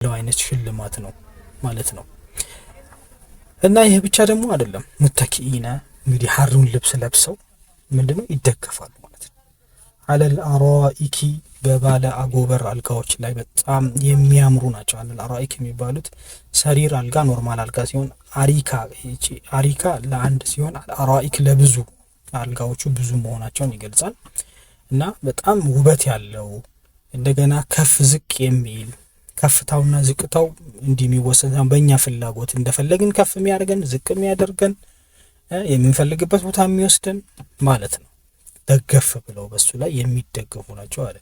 አይነት ሽልማት ነው ማለት ነው። እና ይሄ ብቻ ደግሞ አይደለም። ሙተኪኢና እንግዲህ ሐሩን ልብስ ለብሰው ምንድነው ይደገፋሉ ማለት ነው። አለል አራኢኪ በባለ አጎበር አልጋዎች ላይ በጣም የሚያምሩ ናቸው። አለል አራኢክ የሚባሉት ሰሪር አልጋ ኖርማል አልጋ ሲሆን አሪካ ለአንድ ሲሆን አራኢክ ለብዙ አልጋዎቹ ብዙ መሆናቸውን ይገልጻል። እና በጣም ውበት ያለው እንደገና ከፍ ዝቅ የሚል ከፍታውና ዝቅታው እንደሚወሰን በእኛ ፍላጎት እንደፈለግን ከፍ የሚያደርገን ዝቅ የሚያደርገን የምንፈልግበት ቦታ የሚወስደን ማለት ነው። ደገፍ ብለው በሱ ላይ የሚደገፉ ናቸው አለ።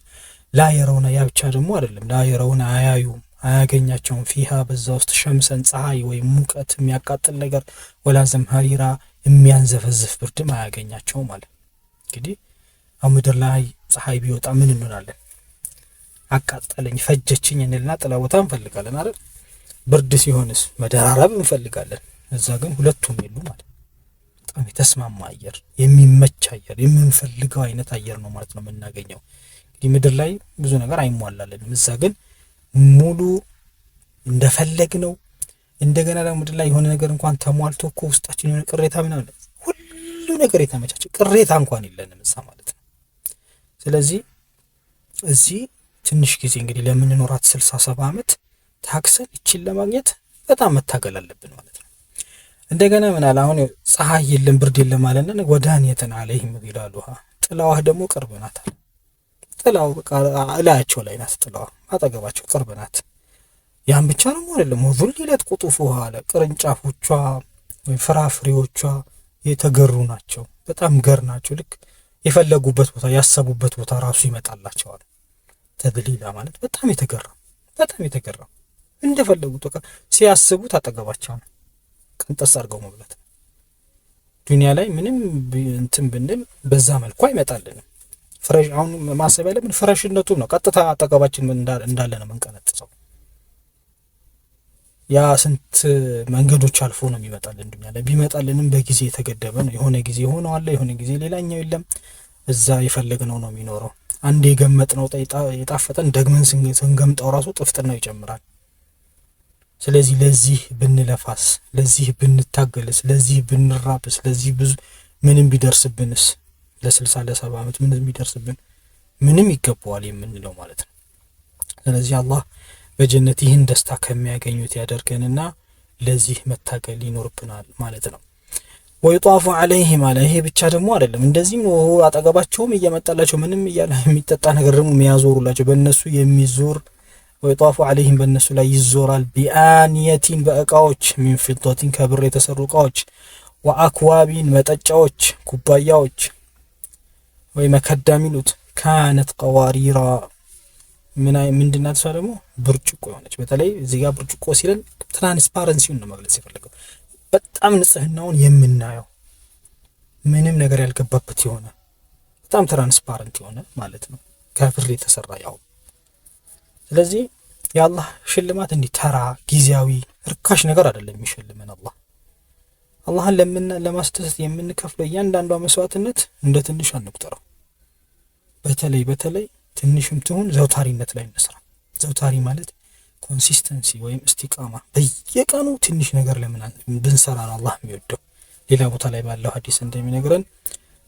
ላ የረውና ያ ብቻ ደግሞ አይደለም። ላ የረውና አያዩም አያገኛቸውም ፊሃ በዛ ውስጥ ሸምሰን ፀሐይ ወይ ሙቀት የሚያቃጥል ነገር ወላ ዘምሃሪራ የሚያንዘፈዝፍ ብርድም አያገኛቸውም ማለት። እንግዲህ አሁን ምድር ላይ ፀሐይ ቢወጣ ምን እንሆናለን? አቃጠለኝ ፈጀችኝ እንልና ጥላ ቦታ እንፈልጋለን አይደል? ብርድ ሲሆንስ መደራረብ እንፈልጋለን። እዛ ግን ሁለቱም የሉ ማለት። በጣም የተስማማ አየር፣ የሚመች አየር፣ የምንፈልገው አይነት አየር ነው ማለት ነው የምናገኘው። እንግዲህ ምድር ላይ ብዙ ነገር አይሟላለንም። እዛ ግን ሙሉ እንደፈለግነው እንደገና ደግሞ ምድር ላይ የሆነ ነገር እንኳን ተሟልቶ እኮ ውስጣችን የሆነ ቅሬታ ምናምን ሁሉ ነገር የተመቻቸ ቅሬታ እንኳን የለንም እዛ ማለት ነው። ስለዚህ እዚህ ትንሽ ጊዜ እንግዲህ ለምንኖራት 67 ዓመት ታክሰን እቺን ለማግኘት በጣም መታገል አለብን ማለት ነው። እንደገና ምን አለ አሁን ፀሐይ የለም ብርድ የለም ማለትና ወዳንየተን አለይሂም ይላሉሃ ጥላዋ ደግሞ ቅርብ ናት። ጥላው በቃ እላያቸው ላይ ናት። ጥላዋ አጠገባቸው ቅርብ ናት። ያን ብቻ ነው አይደለም። ወዙሊለት ቁጡፉሃ አለ ቅርንጫፎቿ ወይ ፍራፍሬዎቿ የተገሩ ናቸው። በጣም ገር ናቸው። ልክ የፈለጉበት ቦታ ያሰቡበት ቦታ ራሱ ይመጣላቸዋል። ተድሊላ ማለት በጣም የተገራ እንደፈለጉት በቃ ሲያስቡት አጠገባቸው ነው። ቅንጠስ አድርገው መብላት ዱንያ ላይ ምንም እንትን ብንል በዛ መልኩ አይመጣልንም። ፍሬሽ አሁን ማሰብ ያለብን ፍሬሽነቱ ነው። ቀጥታ አጠገባችን እንዳለ ነው መንቀነጥሰው። ያ ስንት መንገዶች አልፎ ነው የሚመጣልን። ዱንያ ላይ ቢመጣልንም በጊዜ የተገደበ ነው። የሆነ ጊዜ ሆነው አለ የሆነ ጊዜ ሌላኛው የለም። እዛ የፈለግነው ነው የሚኖረው። አንዴ የገመጥነው የጣፈጠን ደግመን ስንገምጠው ራሱ ጥፍጥናው ይጨምራል። ስለዚህ ለዚህ ብንለፋስ፣ ለዚህ ብንታገልስ፣ ለዚህ ብንራብስ፣ ለዚህ ብዙ ምንም ቢደርስብንስ ለ60 ለ70 ዓመት ምንም ቢደርስብን ምንም ይገባዋል የምንለው ማለት ነው። ስለዚህ አላህ በጀነት ይህን ደስታ ከሚያገኙት ያደርገንና ለዚህ መታገል ይኖርብናል ማለት ነው። ወይጧፉ ዐለይሂም አለ። ይሄ ብቻ ደግሞ አይደለም። እንደዚህም ነው አጠገባቸውም እየመጣላቸው ምንም እያለ የሚጠጣ ነገር ደግሞ የሚያዞሩላቸው በእነሱ የሚዞር ወይጧፉ ዐለይሂም በእነሱ ላይ ይዞራል። ቢአንየቲን በእቃዎች ሚን ፊዶቲን ከብር የተሰሩ እቃዎች ወአክዋቢን መጠጫዎች ኩባያዎች ወይ መከዳ ሚሉት ካነት ቀዋሪራ ምንድናት? እሷ ደግሞ ብርጭቆ የሆነች በተለይ እዚህ ጋር ብርጭቆ ሲለን ትራንስፓረንሲውን ነው መግለጽ የፈለገው። በጣም ንጽህናውን የምናየው ምንም ነገር ያልገባበት የሆነ በጣም ትራንስፓረንት የሆነ ማለት ነው ከብር የተሰራ ያው። ስለዚህ የአላህ ሽልማት እንዲህ ተራ ጊዜያዊ ርካሽ ነገር አይደለም የሚሸልመን አላህ። አላህን ለማስደሰት የምንከፍለው እያንዳንዷ መስዋዕትነት እንደ ትንሽ አንቁጠረው። በተለይ ትንሽም ትሁን ዘውታሪነት ላይ እንስራ። ዘውታሪ ማለት ኮንሲስተንሲ ወይም እስቲቃማ በየቀኑ ትንሽ ነገር ለምን ብንሰራ ነው አላህ የሚወደው። ሌላ ቦታ ላይ ባለው ሐዲስ እንደሚነግረን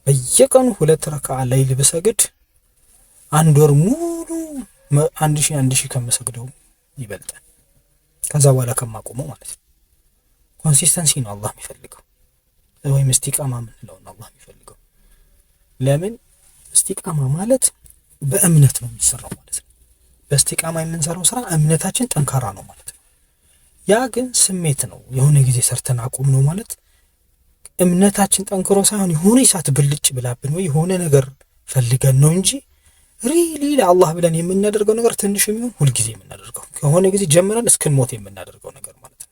በየቀኑ 2 ረካዓ ሌሊት ብሰግድ 1 ወር ሙሉ 1000 ከመሰግደው ይበልጣል። ከዛ በኋላ ከማቆመው ማለት ነው። ኮንሲስተንሲ ነው አላህ የሚፈልገው ወይም እስቲቃማ ምንለው ነው አላህ የሚፈልገው። ለምን እስቲቃማ ማለት በእምነት ነው የሚሰራው ማለት ነው። በእስቲቃማ የምንሰራው ስራ እምነታችን ጠንካራ ነው ማለት ነው። ያ ግን ስሜት ነው። የሆነ ጊዜ ሰርተን አቁም ነው ማለት እምነታችን ጠንክሮ ሳይሆን የሆነ ይሳት ብልጭ ብላብን ወይ የሆነ ነገር ፈልገን ነው እንጂ ሪሊ ለአላህ ብለን የምናደርገው ነገር ትንሽ የሚሆን ሁሉ ጊዜ የምናደርገው ከሆነ ጊዜ ጀምረን እስክንሞት የምናደርገው ነገር ማለት ነው።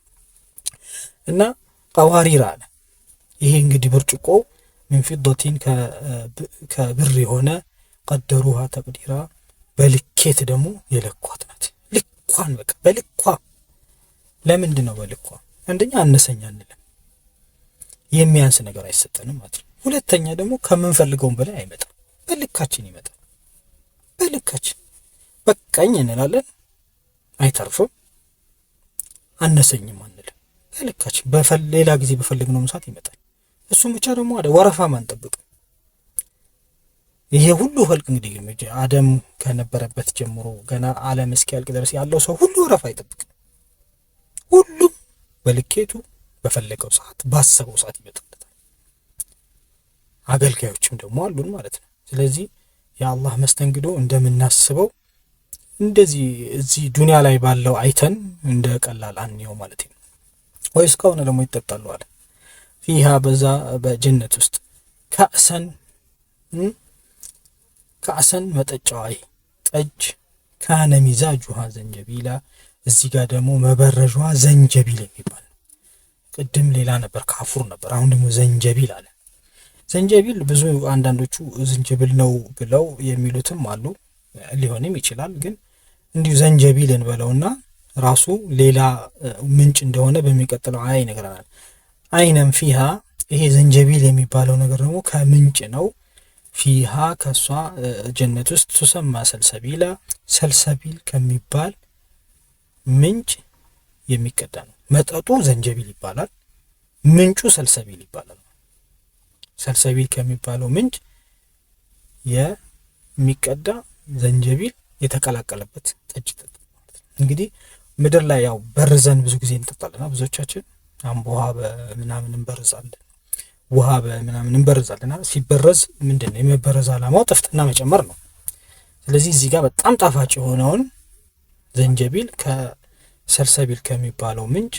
እና ቀዋሪራ አለ። ይሄ እንግዲህ ብርጭቆ ምን ፊዶቲን ከብር የሆነ ቀደሩሃ ተቅዲራ በልኬት ደግሞ የለኳት ናት። ልኳን በቃ በልኳ። ለምንድን ነው በልኳ? አንደኛ አነሰኛ አንልም፣ የሚያንስ ነገር አይሰጠንም ማለት ነው። ሁለተኛ ደግሞ ከምንፈልገው በላይ አይመጣም፣ በልካችን ይመጣል። በልካችን በቃኝ እንላለን፣ አይተርፍም። አነሰኝም አንልም። በልካችን ሌላ ጊዜ በፈልግነው ሰዓት ይመጣል። እሱም ብቻ ደግሞ ወረፋም አንጠብቅም። ይሄ ሁሉ ኸልቅ እንግዲህ አደም ከነበረበት ጀምሮ ገና ዓለም እስኪያልቅ ድረስ ያለው ሰው ሁሉ ወረፋ አይጠብቅም። ሁሉም በልኬቱ በፈለገው ሰዓት ባሰበው ሰዓት ይመጣለታል። አገልጋዮችም ደግሞ አሉን ማለት ነው። ስለዚህ የአላህ መስተንግዶ እንደምናስበው እንደዚህ እዚህ ዱንያ ላይ ባለው አይተን እንደ ቀላል አንየው ማለት ነው። ወይስ ከሆነ ደግሞ ይጠጣሉ አለ ፊሃ በዛ በጀነት ውስጥ ከአሰን መጠጫዋ ጠጅ ካነ ሚዛጁሃ ዘንጀቢላ እዚህ ጋር ደግሞ መበረዣዋ ዘንጀቢል የሚባል ቅድም ሌላ ነበር ካፉር ነበር፣ አሁን ደግሞ ዘንጀቢል አለ። ዘንጀቢል ብዙ አንዳንዶቹ ዝንጅብል ነው ብለው የሚሉትም አሉ፣ ሊሆንም ይችላል። ግን እንዲሁ ዘንጀቢል እንበለውና ራሱ ሌላ ምንጭ እንደሆነ በሚቀጥለው አይ ይነግረናል። አይነም ፊሃ ይሄ ዘንጀቢል የሚባለው ነገር ደግሞ ከምንጭ ነው። ፊሃ ከሷ ጀነት ውስጥ ቱሰማ ሰልሰቢላ ሰልሰቢል ከሚባል ምንጭ የሚቀዳ ነው። መጠጡ ዘንጀቢል ይባላል፣ ምንጩ ሰልሰቢል ይባላል። ሰልሰቢል ከሚባለው ምንጭ የሚቀዳ ዘንጀቢል የተቀላቀለበት ጠጅ ጠጥ ማለት ነው። እንግዲህ ምድር ላይ ያው በርዘን ብዙ ጊዜ እንጠጣለና ብዙዎቻችን ውሃ በምናምን እንበርዛለን፣ ውሃ በምናምን እንበርዛለና ሲበረዝ ምንድነው የመበረዝ ዓላማው? ጥፍጥና መጨመር ነው። ስለዚህ እዚህ ጋር በጣም ጣፋጭ የሆነውን ዘንጀቢል ከሰልሰቢል ከሚባለው ምንጭ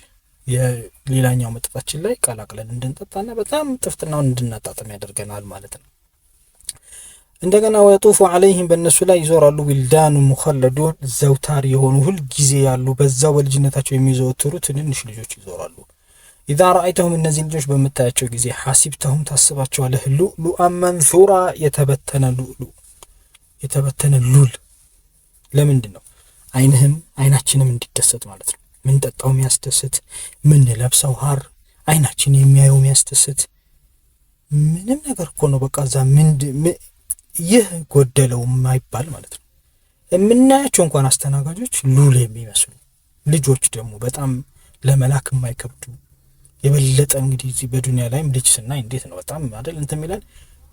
የሌላኛው መጠጣችን ላይ ቀላቅለን እንድንጠጣና በጣም ጥፍጥናውን እንድናጣጥም ያደርገናል ማለት ነው። እንደገና ወየጡፉ ዐለይሂም በእነሱ ላይ ይዞራሉ ዊልዳኑ ሙኸለዱን ዘውታር የሆኑ ሁል ጊዜ ያሉ በዛው በልጅነታቸው የሚዘወትሩ ትንንሽ ልጆች ይዞራሉ። ኢዛ ረአይተሁም እነዚህ ልጆች በምታያቸው ጊዜ ሐሲብተሁም ታስባቸዋለህ ሉሉአን መንሱራ የተበተነ ሉሉ የተበተነ ሉል። ለምንድን ነው? አይናችንም እንዲደሰት ማለት ነው። ምን ጠጣው የሚያስደስት፣ ምን ለብሰው ሀር አይናችን የሚያየው የሚያስደስት ምንም ነገር እኮ ነው። በቃ እዛ ይህ ጎደለው የማይባል ማለት ነው። የምናያቸው እንኳን አስተናጋጆች ሉል የሚመስሉ ልጆች ደግሞ በጣም ለመላክ የማይከብዱ የበለጠ እንግዲህ እዚህ በዱንያ ላይም ልጅ ስናይ እንዴት ነው በጣም አይደል እንትን ይላል።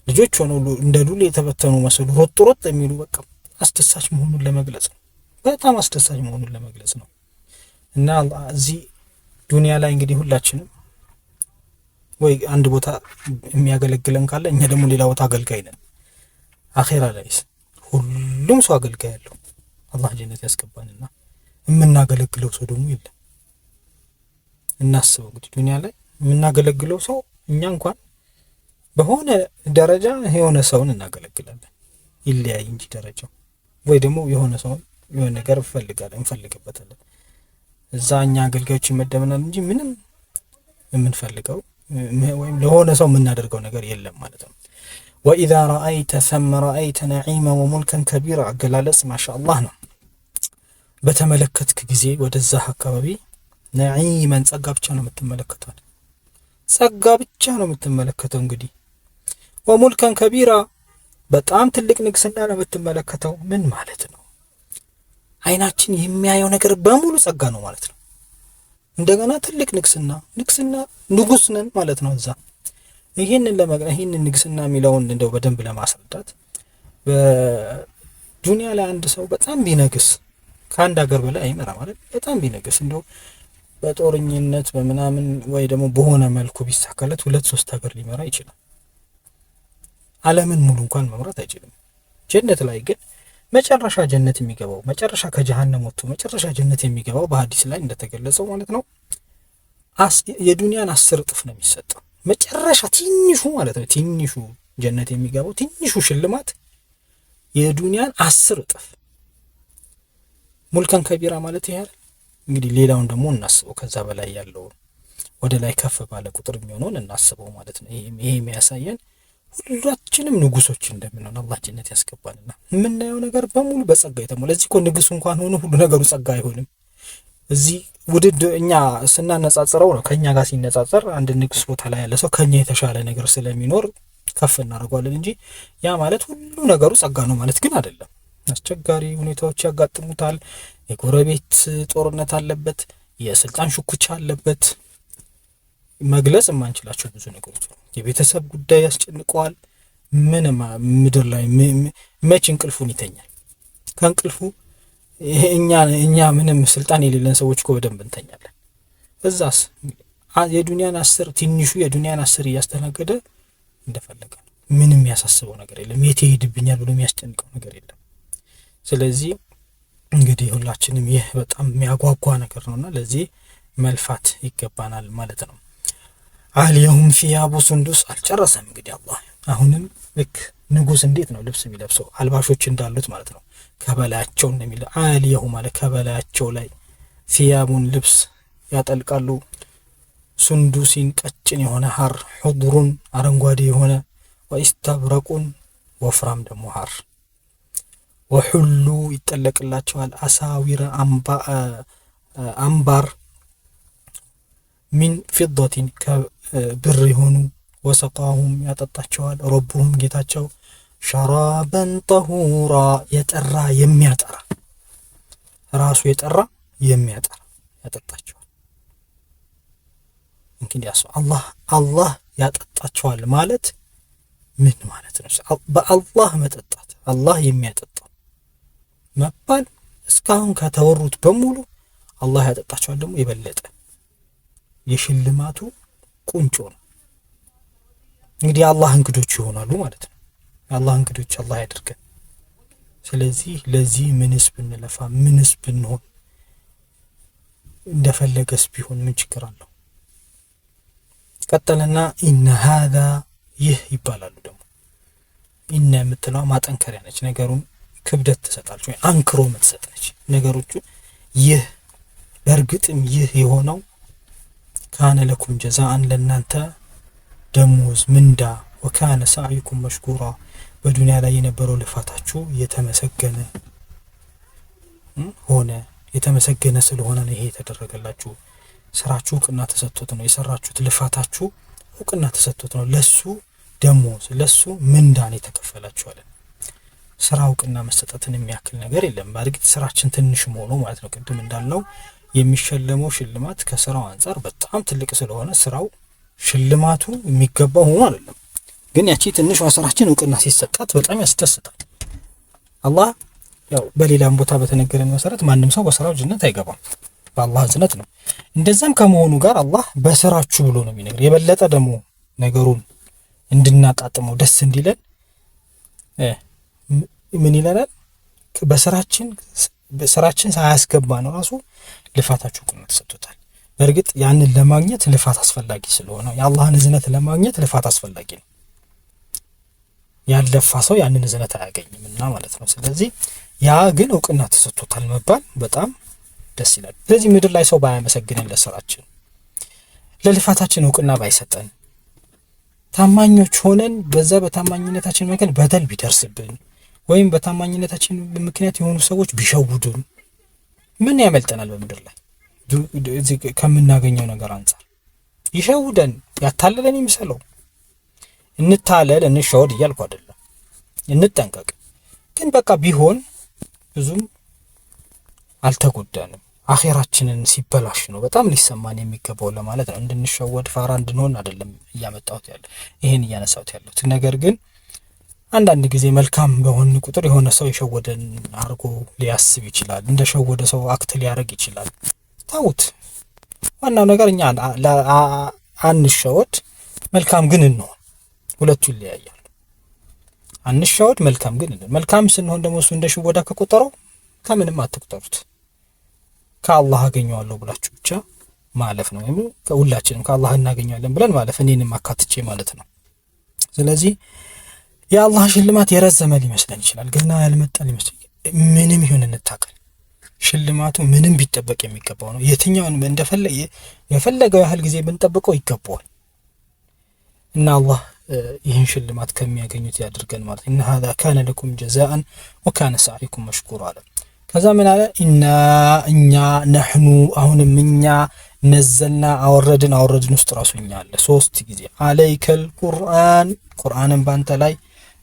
ልጆች ሆነው እንደ ሉል የተበተኑ መስሉ ሮጥ የሚሉ በቃ አስደሳች መሆኑን ለመግለጽ ነው። በጣም አስደሳች መሆኑን ለመግለጽ ነው። እና እዚህ ዱንያ ላይ እንግዲህ ሁላችንም ወይ አንድ ቦታ የሚያገለግለን ካለ እኛ ደግሞ ሌላ ቦታ አገልጋይ ነን። አኺራ ላይስ ሁሉም ሰው አገልጋይ ያለው አላህ ጀነት ያስገባንና የምናገለግለው ሰው ደግሞ የለም። እናስበው እንግዲህ ዱንያ ላይ የምናገለግለው ሰው እኛ እንኳን በሆነ ደረጃ የሆነ ሰውን እናገለግላለን፣ ይለያይ እንጂ ደረጃው። ወይ ደግሞ የሆነ ሰውን የሆነ ነገር እንፈልግበታለን። እዛ እኛ አገልጋዮች ይመደብናል እንጂ ምንም የምንፈልገው ወይም ለሆነ ሰው የምናደርገው ነገር የለም ማለት ነው። ወኢዛ ረአይተ ሰመ ረአይተ ነዒመ ወሙልከን ከቢራ አገላለጽ ማሻአላህ ነው። በተመለከትክ ጊዜ ወደዛ አካባቢ ነዒመን ጸጋ ብቻ ነው የምትመለከተው፣ ጸጋ ብቻ ነው የምትመለከተው። እንግዲህ ወሙልከን ከቢራ በጣም ትልቅ ንግስና ነው የምትመለከተው። ምን ማለት ነው? አይናችን የሚያየው ነገር በሙሉ ጸጋ ነው ማለት ነው። እንደገና ትልቅ ንግስና ንጉስ ነን ማለት ነው። እዛ ይህንን ንግስና የሚለውን እንደው በደንብ ለማስረዳት በዱንያ ላይ አንድ ሰው በጣም ቢነግስ ከአንድ ሀገር በላይ አይመራ ማለት በጣም ቢነግስ እንደው በጦርኝነት በምናምን ወይ ደግሞ በሆነ መልኩ ቢሳካለት 2-3 ሀገር ሊመራ ይችላል። ዓለምን ሙሉ እንኳን መምራት አይችልም። ጀነት ላይ ግን መጨረሻ ጀነት የሚገባው መጨረሻ ከጀሃነም ወጥቶ መጨረሻ ጀነት የሚገባው በሐዲስ ላይ እንደተገለጸው ማለት ነው የዱንያን 10 እጥፍ ነው የሚሰጠው። መጨረሻ ትንሹ ማለት ነው ትንሹ ጀነት የሚገባው ትንሹ ሽልማት የዱንያን 10 እጥፍ ሙልከን ከቢራ ማለት ይሄ አይደል? እንግዲህ ሌላውን ደግሞ እናስበው፣ ከዛ በላይ ያለው ወደ ላይ ከፍ ባለ ቁጥር የሚሆነውን እናስበው ማለት ነው። ይሄ የሚያሳየን ሁላችንም ንጉሶች እንደምንሆን አላህ ጀነት ያስገባልና የምናየው ነገር በሙሉ በጸጋ የተሞላ። ለዚህ እኮ ንጉስ እንኳን ሆኖ ሁሉ ነገሩ ጸጋ አይሆንም። እዚህ ውድድር እኛ ስናነጻጽረው ነው ከኛ ጋር ሲነጻጸር አንድ ንጉስ ቦታ ላይ ያለ ሰው ከኛ የተሻለ ነገር ስለሚኖር ከፍ እናደርገዋለን እንጂ ያ ማለት ሁሉ ነገሩ ጸጋ ነው ማለት ግን አይደለም። አስቸጋሪ ሁኔታዎች ያጋጥሙታል። የጎረቤት ጦርነት አለበት፣ የስልጣን ሽኩቻ አለበት። መግለጽ የማንችላቸው ብዙ ነገሮች ነው። የቤተሰብ ጉዳይ ያስጨንቀዋል። ምንም ምድር ላይ መች እንቅልፉን ይተኛል? ከእንቅልፉ እኛ ምንም ስልጣን የሌለን ሰዎች እኮ በደንብ እንተኛለን። እዛስ የዱንያን 10 ትንሹ የዱንያን 10 እያስተናገደ እንደፈለገ ምንም ያሳስበው ነገር የለም። የት ይሄድብኛል ብሎ የሚያስጨንቀው ነገር የለም። ስለዚህ እንግዲህ ሁላችንም ይህ በጣም የሚያጓጓ ነገር ነውና ለዚህ መልፋት ይገባናል ማለት ነው። አልየሁም ፊያቡ ሱንዱስ አልጨረሰም። እንግዲህ አላህ አሁንም ልክ ንጉስ እንዴት ነው ልብስ የሚለብሰው አልባሾች እንዳሉት ማለት ነው። ከበላያቸው እንደሚል አልየሁ ማለት ከበላያቸው ላይ ፊያቡን ልብስ ያጠልቃሉ። ሱንዱሲን ቀጭን የሆነ ሐር፣ ሑድሩን አረንጓዴ የሆነ ወኢስተብረቁን ወፍራም ደግሞ ሐር፣ ወሁሉ ይጠለቅላቸዋል አሳዊረ አምባር ሚን ፊዶቲን ከብር የሆኑ ወሰቃሁም ያጠጣቸዋል ረቡሁም ጌታቸው ሸራበን ጠሁራ የጠራ የሚያጠራ ራሱ የጠራ የሚያጠራ ያጠጣቸዋል። እንግዲህ አላህ ያጠጣቸዋል ማለት ምን ማለት ነው? በአላህ መጠጣት አላህ የሚያጠጣው መባል እስካሁን ከተወሩት በሙሉ አላህ ያጠጣቸዋል ደግሞ የበለጠ የሽልማቱ ቁንጮ ነው። እንግዲህ አላህ እንግዶች ይሆናሉ ማለት ነው። አላህ እንግዶች አላህ ያድርገን። ስለዚህ ለዚህ ምንስ ብንለፋ ምንስ ብንሆን እንደፈለገስ ቢሆን ምን ችግር አለው? ቀጠለና ኢነ ሃዛ ይህ ይባላሉ ደግሞ ኢነ የምትለው ማጠንከሪያ ነች። ነገሩን ክብደት ትሰጣለች ወይ አንክሮ የምትሰጠች ነገሮቹ ይህ በእርግጥም ይህ የሆነው ካነ ለኩም ጀዛአን ለናንተ ደሞዝ ምንዳ ወካነ ሰዓይኩም መሽኩራ በዱንያ ላይ የነበረው ልፋታችሁ የተመሰገነ ሆነ። የተመሰገነ ስለሆነ ነው ይሄ የተደረገላችሁ። ስራችሁ እውቅና ተሰጥቶት ነው የሰራችሁት። ልፋታችሁ እውቅና ተሰጥቶት ነው ለሱ ደሞዝ ለሱ ምንዳን የተከፈላችኋል። ስራ እውቅና መሰጠትን የሚያክል ነገር የለም። በእርግጥ ስራችን ትንሽ መሆኑ ማለት ነው። ቅድም እንዳልነው የሚሸለመው ሽልማት ከስራው አንፃር በጣም ትልቅ ስለሆነ ስራው ሽልማቱ የሚገባው ሆኖ አይደለም። ግን ያቺ ትንሿ ስራችን እውቅና ሲሰጣት በጣም ያስደስታል። አላህ ያው በሌላም ቦታ በተነገረን መሰረት ማንም ሰው በስራው ጀነት አይገባም፣ በአላህ እዝነት ነው። እንደዛም ከመሆኑ ጋር አላህ በስራችሁ ብሎ ነው የሚነግር። የበለጠ ደግሞ ነገሩን እንድናጣጥመው ደስ እንዲለን ምን ይለናል? በስራችን ሳያስገባ ነው ራሱ ልፋታችሁ እውቅና ተሰጥቶታል። በእርግጥ ያንን ለማግኘት ልፋት አስፈላጊ ስለሆነ የአላህን እዝነት ለማግኘት ልፋት አስፈላጊ ነው። ያለፋ ሰው ያንን እዝነት አያገኝምና ማለት ነው። ስለዚህ ያ ግን እውቅና ተሰጥቶታል መባል በጣም ደስ ይላል። ስለዚህ ምድር ላይ ሰው ባያመሰግነን ለስራችን ለልፋታችን እውቅና ባይሰጠን ታማኞች ሆነን በዛ በታማኝነታችን መካከል በደል ቢደርስብን ወይም በታማኝነታችን ምክንያት የሆኑ ሰዎች ቢሸውዱን ምን ያመልጠናል? በምድር ላይ ከምናገኘው ነገር አንፃር ይሸውደን ያታለለን ይምሰለው። እንታለል እንሸወድ እያልኩ አይደለም፣ እንጠንቀቅ። ግን በቃ ቢሆን ብዙም አልተጎዳንም። አኺራችንን ሲበላሽ ነው በጣም ሊሰማን የሚገባው ለማለት ነው። እንድንሸወድ ፋራ እንድንሆን አይደለም እያመጣሁት ያለው ይሄን እያነሳሁት ያለሁት። ነገር ግን አንዳንድ ጊዜ መልካም በሆን ቁጥር የሆነ ሰው የሸወደን አርጎ ሊያስብ ይችላል። እንደሸወደ ሰው አክት ሊያደርግ ይችላል። ታውት ዋናው ነገር እኛ አንሸወድ፣ መልካም ግን እንሆን። ሁለቱ ይለያያሉ። አንሸወድ፣ መልካም ግን እንሆን። መልካም ስንሆን ደግሞ እሱ እንደሽወዳ ከቆጠረው ከምንም አትቆጠሩት። ከአላህ አገኘዋለሁ ብላችሁ ብቻ ማለፍ ነው። ከሁላችንም ከአላህ እናገኘዋለን ብለን ማለፍ፣ እኔንም አካትቼ ማለት ነው። ስለዚህ የአላህ ሽልማት የረዘመ ሊመስለን ይችላል፣ ገና ያልመጣ ሊመስለን። ምንም ይሁን እንታከል፣ ሽልማቱ ምንም ቢጠበቅ የሚገባው ነው። የትኛውን የፈለገው ያህል ጊዜ ብንጠብቀው ይገባዋል። እና አላህ ይህን ሽልማት ከሚያገኙት ያድርገን ማለት ነው። ኢነ ሃዛ ካነ ለኩም ጀዛአን ወካነ ሰዓይኩም መሽኩራ አለ። ከዛ ምን አለ? እኛ ነህኑ አሁንም እኛ ነዘልና አወረድን ውስጥ ራሱ እኛ አለ 3 ጊዜ አለይከል ቁርአንን ባንተ ላይ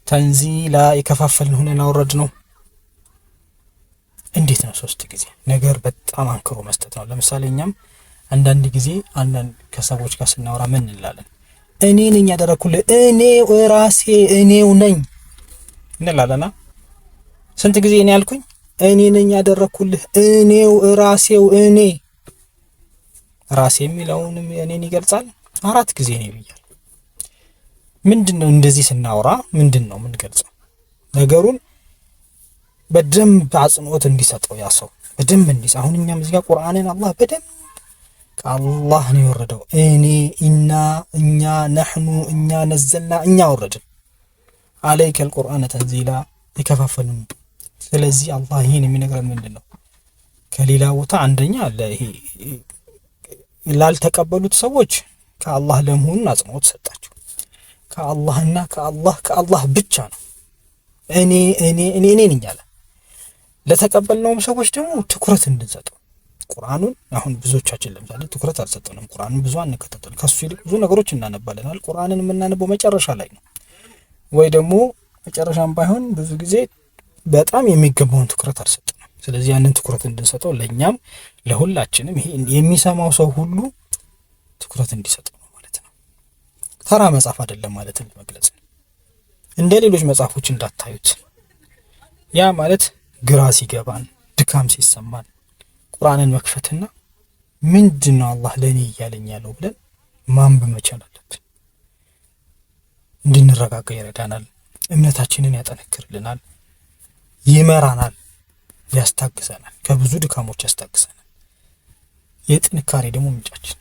ተንዚላ የከፋፈልን ሆነን አወረድ ነው። እንዴት ነው 3 ጊዜ? ነገር በጣም አንክሮ መስጠት ነው። ለምሳሌ እኛም አንዳንድ ጊዜ ከሰዎች ጋር ስናወራ ምን እንላለን? እኔ ነኝ ያደረኩልህ፣ እኔው ራሴ እኔው ነኝ እንላለና ስንት ጊዜ እኔ ያልኩኝ? እኔ ነኝ ያደረኩልህ፣ እኔው ራሴው እኔ ራሴ የሚለውንም እኔን ይገልጻል። 4 ጊዜ ነው ብያለሁ። ምንድነው እንደዚህ ስናወራ ምንድነው የምንገልጸው? ነገሩን በደንብ አጽንኦት እንዲሰጠው ያ ሰው በደንብ እንዲስ አሁን እኛም እዚህ ጋር ቁርአንን አላህ በደንብ ከአላህ ነው የወረደው። ኢና እኛ ነህኑ እኛ ነዘልና እኛ ወረድን አለይከል ቁርአነ ተንዚላ ይከፋፈልን። ስለዚህ አላህ ይሄን የሚነግረን ምንድነው? ከሌላ ቦታ አንደኛ ለይሄ ላልተቀበሉት ሰዎች ከአላህ ለመሆኑን አጽንኦት ሰጣቸው። ከአላህና ከአላህ ብቻ ነው እኔ ነኝ አለ። ለተቀበልነውም ሰዎች ደግሞ ትኩረት እንድንሰጠው ቁርአኑን አሁን ብዙዎቻችን ለምሳሌ ትኩረት አልሰጠንም። ቁርአኑን ብዙ አንከታተልም። ከሱ ይልቅ ብዙ ነገሮች እናነባለናል። ቁርአንን የምናነበው መጨረሻ ላይ ነው፣ ወይ ደግሞ መጨረሻም ባይሆን ብዙ ጊዜ በጣም የሚገባውን ትኩረት አልሰጠንም። ስለዚህ ያንን ትኩረት እንድንሰጠው ለኛም ለሁላችንም ይሄ የሚሰማው ሰው ሁሉ ትኩረት እንዲሰጠው ነው ማለት ነው። ተራ መጽሐፍ አይደለም ማለት ለመግለጽ ነው። እንደ ሌሎች መጽሐፎች እንዳታዩት። ያ ማለት ግራ ሲገባን ድካም ሲሰማን ቁርአንን መክፈትና ምንድነው አላህ ለኔ እያለኝ ያለው ብለን ማንበብ መቻል አለብን። እንድንረጋጋ ይረዳናል፣ እምነታችንን ያጠነክርልናል፣ ይመራናል፣ ያስታግሰናል፣ ከብዙ ድካሞች ያስታግሰናል። የጥንካሬ ደግሞ ምንጫችን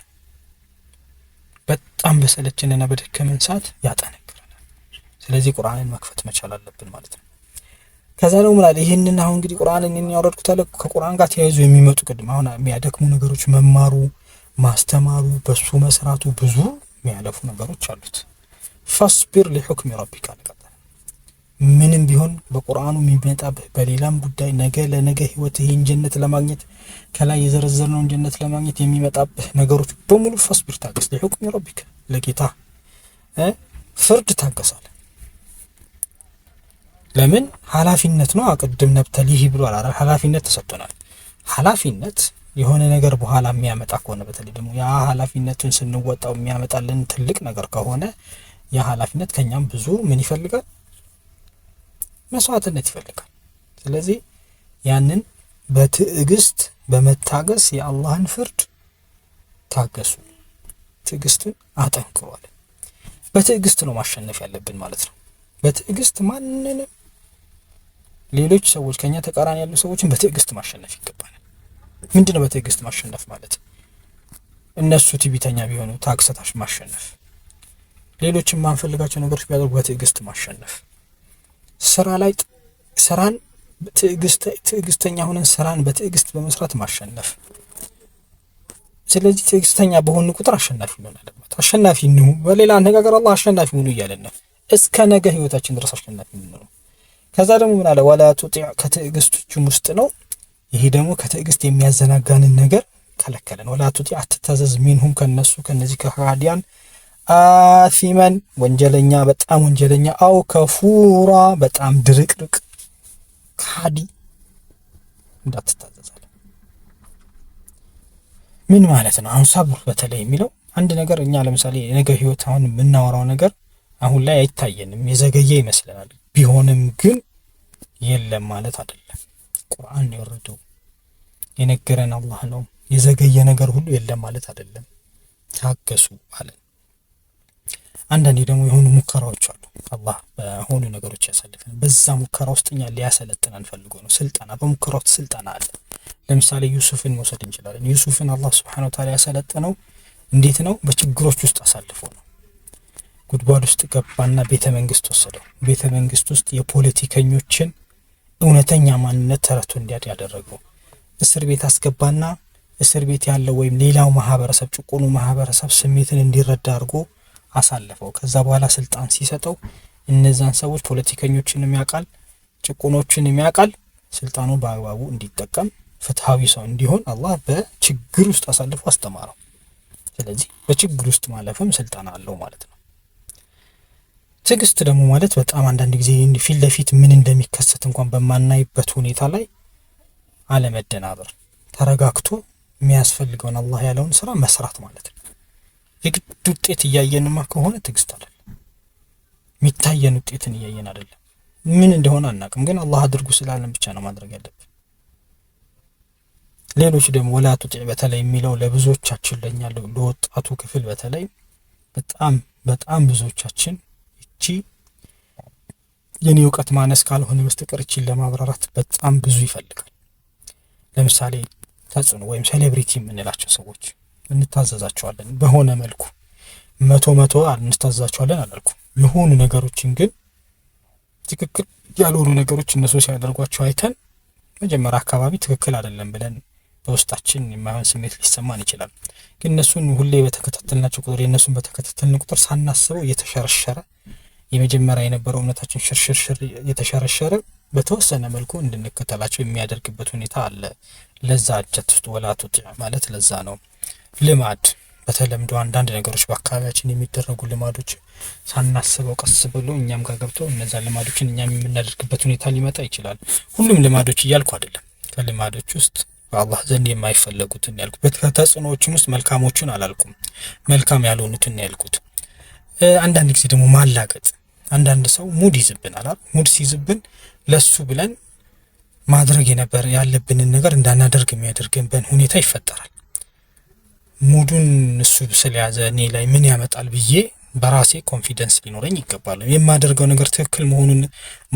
በጣም በሰለችንና በደከመን ሰዓት ያጠነክረናል። ስለዚህ ቁርአንን መክፈት መቻል አለብን ማለት ነው። ከዛ ነው ማለት ይሄንን አሁን እንግዲህ ቁርአንን ያወረድኩት አለ ከቁርአን ጋር ተያይዞ የሚመጡ ቅድም አሁን የሚያደክሙ ነገሮች መማሩ፣ ማስተማሩ፣ በሱ መስራቱ ብዙ የሚያለፉ ነገሮች አሉት። ፈስቢር ለሁክም ረቢካ ለቀጣ ምንም ቢሆን በቁርአኑ የሚመጣብህ በሌላም ጉዳይ ነገ ለነገ ህይወት ይሄን ጀነት ለማግኘት ከላይ የዘረዘርነውን ጀነት ለማግኘት የሚመጣብህ ነገሮች በሙሉ ፈስቢር ታገስ። ለሁክም ረቢካ ለጌታ ፍርድ ታገሳለህ። ለምን ኃላፊነት ነው። አቅድም ነብተሊህ ብሏል አይደል? ኃላፊነት ተሰጥቶናል። ኃላፊነት የሆነ ነገር በኋላ የሚያመጣ ከሆነ በተለይ ደግሞ ያ ኃላፊነቱን ስንወጣው የሚያመጣልን ትልቅ ነገር ከሆነ ያ ኃላፊነት ከኛም ብዙ ምን ይፈልጋል? መስዋዕትነት ይፈልጋል። ስለዚህ ያንን በትዕግስት በመታገስ የአላህን ፍርድ ታገሱ። ትዕግስትን አጠንክሯል። በትዕግስት ነው ማሸነፍ ያለብን ማለት ነው። በትዕግስት ማንንም ሌሎች ሰዎች ከኛ ተቃራኒ ያሉ ሰዎችን በትዕግስት ማሸነፍ ይገባል። ምንድነው በትዕግስት ማሸነፍ ማለት? እነሱ ትዕቢተኛ ቢሆኑ ታግሰታሽ ማሸነፍ፣ ሌሎችን ማንፈልጋቸው ነገሮች ቢያደርጉ በትዕግስት ማሸነፍ፣ ስራ ላይ ስራን ትዕግስተኛ ሆነን ስራን በትዕግስት በመስራት ማሸነፍ። ስለዚህ ትዕግስተኛ በሆን ቁጥር አሸናፊ እንሆናለን ማለት አሸናፊ ነው። በሌላ አነጋገር አላህ አሸናፊ ሆኖ እያለን ነው እስከ ነገ ህይወታችን ድረስ አሸናፊ ነው። ከዛ ደግሞ ምን አለ? ወላ ቱጢዕ ከትዕግስቶችም ውስጥ ነው። ይሄ ደግሞ ከትዕግስት የሚያዘናጋንን ነገር ከለከለን። ወላ ቱጢዕ አትታዘዝ፣ ሚንሁም ከነሱ ከነዚህ ከሃዲያን አሲመን ወንጀለኛ በጣም ወንጀለኛ፣ አው ከፉራ በጣም ድርቅርቅ ካዲ እንዳትታዘዛለ። ምን ማለት ነው? አሁን ሰብር በተለይ የሚለው አንድ ነገር እኛ ለምሳሌ የነገ ህይወት አሁን የምናወራው ነገር አሁን ላይ አይታየንም፣ የዘገየ ይመስለናል። ቢሆንም ግን የለም ማለት አይደለም። ቁርአን የወረደው የነገረን አላህ ነው። የዘገየ ነገር ሁሉ የለም ማለት አይደለም። ታገሱ አለ። አንዳንዴ ደግሞ የሆኑ ሙከራዎች አሉ። አላህ በሆኑ ነገሮች ያሳልፈን። በዛ ሙከራ ውስጥ እኛ ሊያሰለጥነን ፈልጎ ነው። ስልጠና በሙከራ ውስጥ ስልጠና አለ። ለምሳሌ ዩሱፍን መውሰድ እንችላለን። ዩሱፍን አላህ Subhanahu Wa Ta'ala ያሰለጠነው እንዴት ነው? በችግሮች ውስጥ አሳልፎ ነው። ጉድጓድ ውስጥ ገባና ቤተ መንግስት ወሰደው። ቤተ መንግስት ውስጥ የፖለቲከኞችን እውነተኛ ማንነት ተረቶ እንዲያድ ያደረገው እስር ቤት አስገባና እስር ቤት ያለው ወይም ሌላው ማህበረሰብ ጭቁኑ ማህበረሰብ ስሜትን እንዲረዳ አድርጎ አሳለፈው። ከዛ በኋላ ስልጣን ሲሰጠው እነዛን ሰዎች ፖለቲከኞችንም ያቃል፣ ጭቁኖችንም ያቃል፣ ስልጣኑን በአግባቡ እንዲጠቀም ፍትሃዊ ሰው እንዲሆን አላህ በችግር ውስጥ አሳልፎ አስተማረው። ስለዚህ በችግር ውስጥ ማለፍም ስልጣን አለው ማለት ነው። ትዕግስት ደግሞ ማለት በጣም አንዳንድ ጊዜ ፊት ለፊት ምን እንደሚከሰት እንኳን በማናይበት ሁኔታ ላይ አለመደናበር፣ ተረጋግቶ የሚያስፈልገውን አላህ ያለውን ስራ መስራት ማለት ነው። የግድ ውጤት እያየንማ ከሆነ ትዕግስት አይደለም፣ የሚታየን ውጤትን እያየን አይደለም። ምን እንደሆነ አናውቅም፣ ግን አላህ አድርጉ ስላለን ብቻ ነው ማድረግ ያለብን። ሌሎች ደግሞ ወላ ቱጢዕ በተለይ የሚለው ለብዙዎቻችን ለኛ ለወጣቱ ክፍል በተለይ በጣም ብዙዎቻችን እቺ የኔ እውቀት ማነስ ካልሆነ በስተቀር እቺን ለማብራራት በጣም ብዙ ይፈልጋል። ለምሳሌ ተጽዕኖ ወይም ሴሌብሪቲ የምንላቸው ሰዎች እንታዘዛቸዋለን በሆነ መልኩ መቶ እንታዘዛቸዋለን አላልኩም። የሆኑ ነገሮችን ግን ትክክል ያልሆኑ ነገሮች እነሱ ሲያደርጓቸው አይተን መጀመሪያ አካባቢ ትክክል አይደለም ብለን በውስጣችን የማይሆን ስሜት ሊሰማን ይችላል። ግን እነሱን ሁሌ በተከታተልናቸው ቁጥር የእነሱን በተከታተልን ቁጥር ሳናስበው እየተሸረሸረ የመጀመሪያ የነበረው እምነታችን ሽርሽር እየተሸረሸረ በተወሰነ መልኩ እንድንከተላቸው የሚያደርግበት ሁኔታ አለ። ለዛ እጀት ውስጥ ወላ ቱጢዕ ማለት ለዛ ነው። ልማድ በተለምዶ አንዳንድ ነገሮች በአካባቢያችን የሚደረጉ ልማዶች ሳናስበው ቀስ ብሎ እኛም ጋር ገብተው እነዛ ልማዶችን እኛም የምናደርግበት ሁኔታ ሊመጣ ይችላል። ሁሉም ልማዶች እያልኩ አይደለም። ከልማዶች ውስጥ በአላህ ዘንድ የማይፈለጉትን ያልኩት፣ ከተጽዕኖዎችም ውስጥ መልካሞቹን አላልኩም፣ መልካም ያልሆኑትን ያልኩት። አንዳንድ ጊዜ ደግሞ ማላገጥ፣ አንዳንድ ሰው ሙድ ይዝብናል። ሙድ ሲይዝብን ለሱ ብለን ማድረግ ያለብንን ነገር እንዳናደርግ የሚያደርግብን ሁኔታ ይፈጠራል። ሙዱን እሱ ስለያዘ እኔ ላይ ምን ያመጣል ብዬ በራሴ ኮንፊደንስ ሊኖረኝ ይገባል። የማደርገው ነገር ትክክል መሆኑን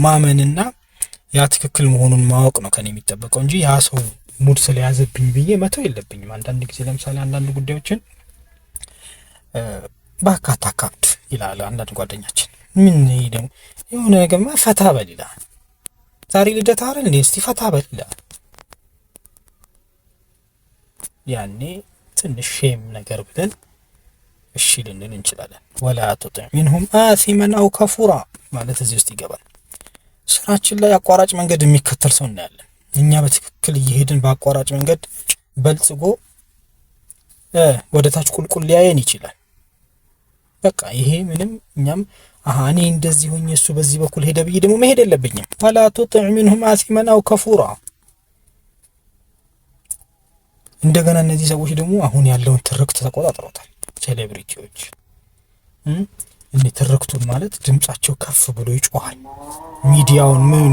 ማመንና ያ ትክክል መሆኑን ማወቅ ነው ከኔ የሚጠበቀው እንጂ ያ ሰው ሙድ ስለያዘብኝ ብዬ መተው የለብኝም። አንዳንድ ጊዜ ለምሳሌ አንዳንድ ጉዳዮችን ባካታ ካፕት ይላል አንዳንድ ጓደኛችን። ምን ይሄ ደግሞ የሆነ ነገርማ ፈታ በል ይላል። ዛሬ ልደት አይደል እንዴ እስቲ ፈታ በል ይላል። ያኔ ትንሽ ሼም ነገር ብለን እሺ ልንል እንችላለን። ወላ ቱጢዕ ሚንሁም አሲመን አው ከፉራ ማለት እዚህ ውስጥ ይገባል። ስራችን ላይ አቋራጭ መንገድ የሚከተል ሰው እናያለን። እኛ በትክክል እየሄድን በአቋራጭ መንገድ በልጽጎ ወደ ታች ቁልቁል ሊያየን ይችላል። በቃ ይሄ ምንም እኛም እኔ እንደዚህ ሆኜ እሱ በዚህ በኩል ሄደ ብዬ ደግሞ መሄድ የለብኝም። ወላ ቱጢዕ ሚንሁም አሲመን አው ከፉራ። እንደገና እነዚህ ሰዎች ደግሞ አሁን ያለውን ትርክት ተቆጣጥረውታል። ሴሌብሪቲዎች ትርክቱን ማለት ድምጻቸው ከፍ ብሎ ይጮሃል። ሚዲያውን ምን